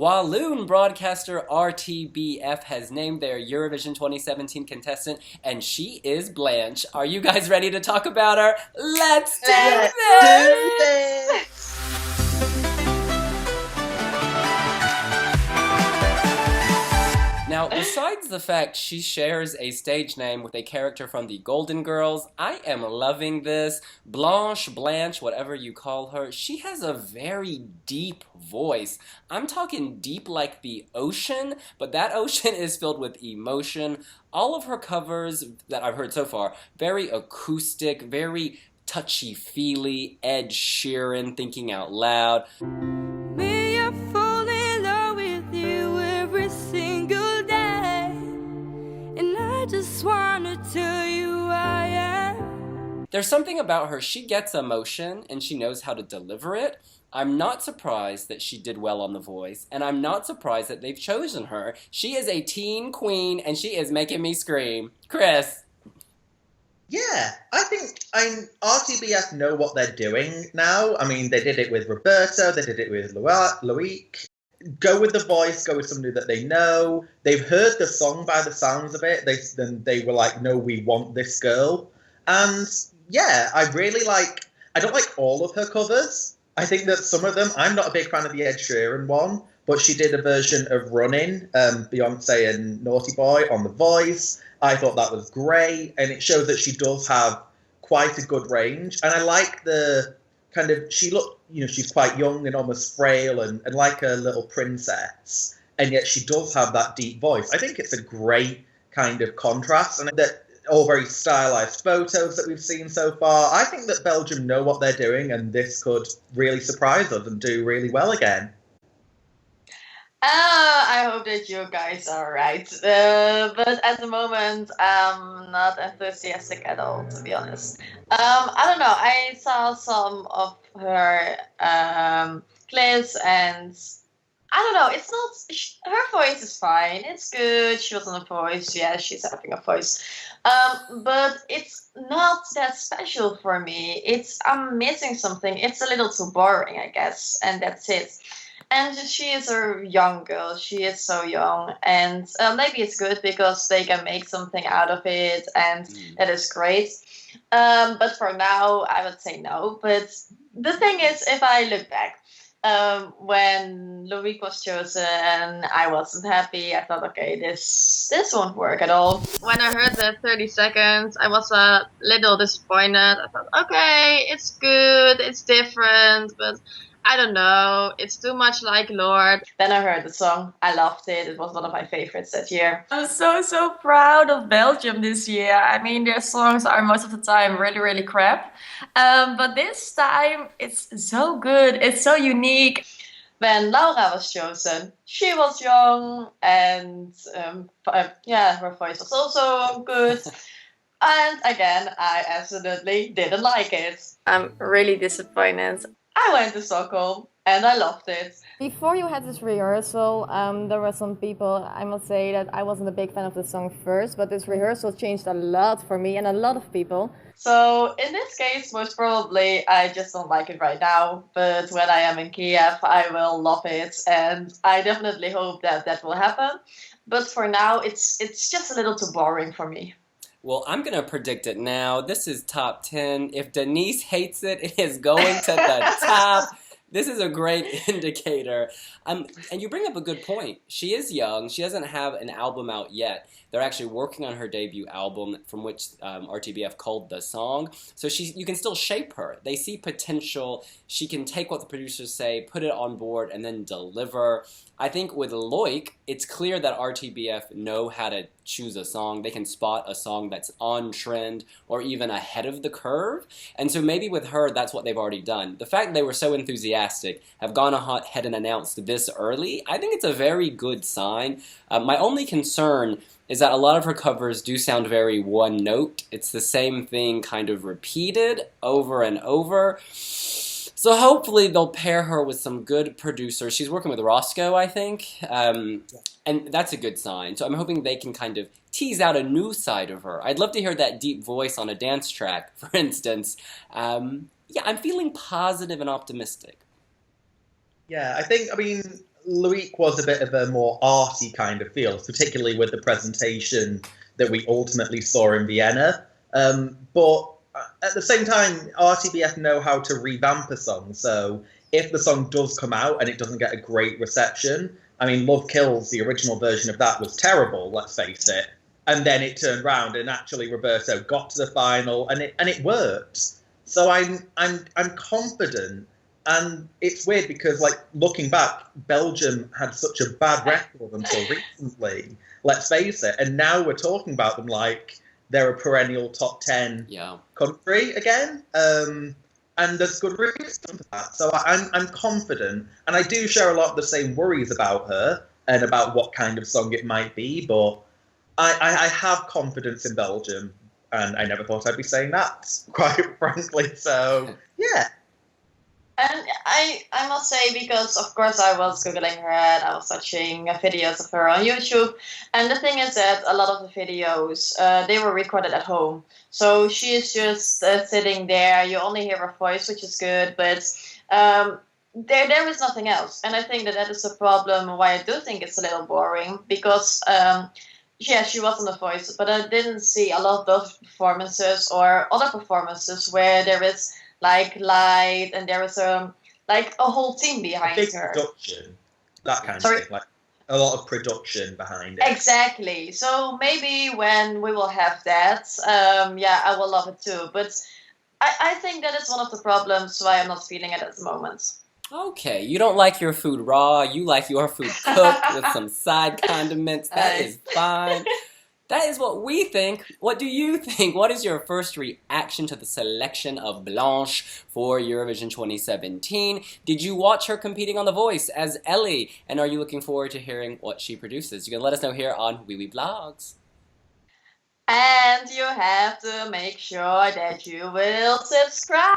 Walloon broadcaster RTBF has named their Eurovision 2017 contestant, and she is Blanche. Are you guys ready to talk about her? Let's do this! Now, besides the fact she shares a stage name with a character from the Golden Girls, I am loving this. Blanche, whatever you call her, she has a very deep voice. I'm talking deep like the ocean, but that ocean is filled with emotion. All of her covers that I've heard so far, very acoustic, very touchy-feely, Ed Sheeran, thinking out loud. Just wanna tell you I am. There's something about her, she gets emotion and she knows how to deliver it. I'm not surprised that she did well on The Voice, and I'm not surprised that they've chosen her. She is a teen queen and she is making me scream. Chris. Yeah, I think RTBF know what they're doing now. I mean, they did it with Roberto, they did it with Loic. Go with The Voice, go with somebody that they know. They've heard the song by the sounds of it. They were like, no, we want this girl. And yeah, I don't like all of her covers. I think that some of them, I'm not a big fan of the Ed Sheeran one, but she did a version of Running, Beyonce and Naughty Boy on The Voice. I thought that was great. And it shows that she does have quite a good range. And I like the kind of, she's quite young and almost frail and like a little princess, and yet she does have that deep voice. I think it's a great kind of contrast, and that all very stylized photos that we've seen so far. I think that Belgium know what they're doing, and this could really surprise us and do really well again. I hope that you guys are right. But at the moment, I'm not enthusiastic at all, to be honest. I don't know. I saw some of her clips, and I don't know. It's not. Her voice is fine. It's good. She was on a voice. Yeah, she's having a voice. But it's not that special for me. I'm missing something. It's a little too boring, I guess, and that's it. And she is a young girl. She is so young. And maybe it's good because they can make something out of it. And that is great. But for now, I would say no. But the thing is, if I look back, when Loic was chosen, I wasn't happy. I thought, okay, this won't work at all. When I heard the 30 seconds, I was a little disappointed. I thought, okay, it's good. It's different. But I don't know, it's too much like Lord. Then I heard the song, I loved it, it was one of my favorites that year. I'm so proud of Belgium this year. I mean, their songs are most of the time really crap. But this time, it's so good, it's so unique. When Laura was chosen, she was young and her voice was also good. And again, I absolutely didn't like it. I'm really disappointed. I went to Stockholm and I loved it. Before you had this rehearsal, there were some people, I must say that I wasn't a big fan of the song first, but this rehearsal changed a lot for me and a lot of people. So in this case, most probably, I just don't like it right now. But when I am in Kiev, I will love it. And I definitely hope that will happen. But for now, it's just a little too boring for me. Well, I'm going to predict it now. This is top 10. If Denise hates it, it is going to the top. This is a great indicator. And you bring up a good point. She is young. She doesn't have an album out yet. They're actually working on her debut album, from which RTBF called The Song. So you can still shape her. They see potential. She can take what the producers say, put it on board, and then deliver. I think with Loic, it's clear that RTBF know how to choose a song. They can spot a song that's on trend or even ahead of the curve. And so maybe with her, that's what they've already done. The fact that they were so enthusiastic, have gone ahead and announced this early, I think it's a very good sign. My only concern is that a lot of her covers do sound very one note. It's the same thing kind of repeated over and over. So hopefully they'll pair her with some good producers. She's working with Roscoe, I think, and that's a good sign. So I'm hoping they can kind of tease out a new side of her. I'd love to hear that deep voice on a dance track, for instance. Yeah, I'm feeling positive and optimistic. Yeah, I mean, Loic was a bit of a more arty kind of feel, particularly with the presentation that we ultimately saw in Vienna. But at the same time, RTBF know how to revamp a song. So if the song does come out and it doesn't get a great reception, I mean, Love Kills, the original version of that was terrible, let's face it. And then it turned round and actually Roberto got to the final and it worked. So I'm confident. And it's weird because, like, looking back, Belgium had such a bad record until recently, let's face it. And now we're talking about them like they're a perennial top 10 country again. And there's good reason for that. So I'm confident. And I do share a lot of the same worries about her and about what kind of song it might be. But I have confidence in Belgium. And I never thought I'd be saying that, quite frankly. So, yeah. And I must say, because of course I was Googling her and I was watching videos of her on YouTube. And the thing is that a lot of the videos, they were recorded at home. So she is just sitting there. You only hear her voice, which is good. But there is nothing else. And I think that is a problem why I do think it's a little boring. Because, yeah, she was on The Voice. But I didn't see a lot of those performances or other performances where there is like light and there is like a whole team behind big her. Production, that kind of thing, like a lot of production behind it. Exactly. So maybe when we will have that, yeah, I will love it too. But I think that is one of the problems why I'm not feeling it at the moment. Okay, you don't like your food raw, you like your food cooked with some side condiments. That is fine. That is what we think. What do you think? What is your first reaction to the selection of Blanche for Eurovision 2017? Did you watch her competing on The Voice as Ellie? And are you looking forward to hearing what she produces? You can let us know here on wiwibloggs. And you have to make sure that you will subscribe.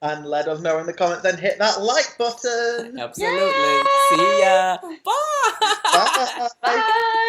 And let us know in the comments and hit that like button. Absolutely. Yay! See ya. Bye. Bye. Bye.